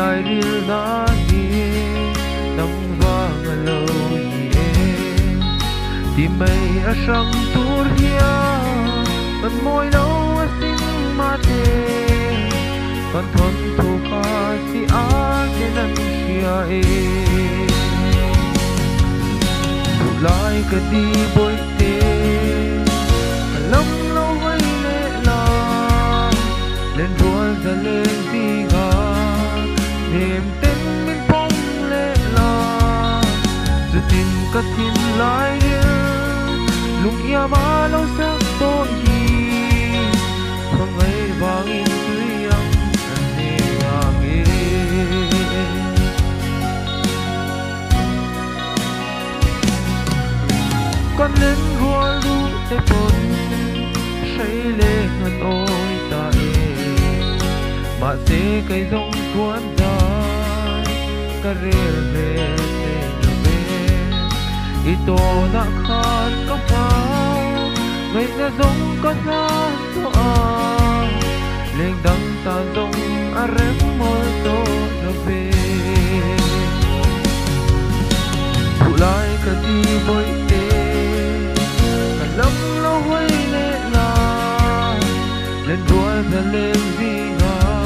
lại riêng đã đi nắng vàng lâu nhẹ tìm mây ở sông tur hia bên môi lâu xin mà thế còn thôn thu ca si á trên anh xia e lại cái đi bồi tê lắm lâu với lệ la lên ruộng ra lên đi gà niềm tin mình phong lệ la dù tin cất tin lại lúc ia ba lâu sắc tôi gì không ngày vàng in tươi yang anh em hàng con lên rùa lu để bồn say lên ngân ôi ta mà sẽ cây rong cuốn dài cà rê về để về ito na khan có phao ngày na rong có ra toa lên đằng ta rong a rem môi to na về phụ lại cả đi bơi lắm lâu quay lệ là lên đua ra lên gì ngờ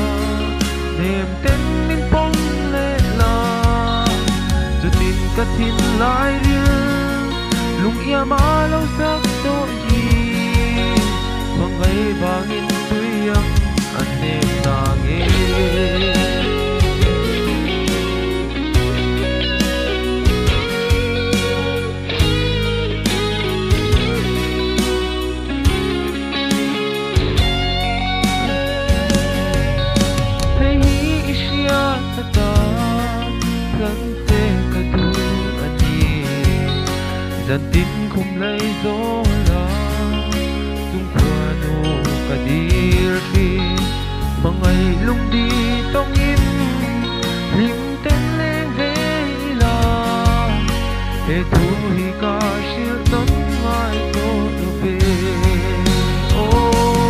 niềm tin mình phong lệ là dù tin cất tin lại riêng lúc ia mà lâu sắc tội gì bằng ngày vàng in tươi anh em ta nghe dần tin không lấy gió là dung qua nô cả đi khi mà ngày lúc đi tông im lim tên lên về là để thu hi ca siêu tấn ngoài tô về ô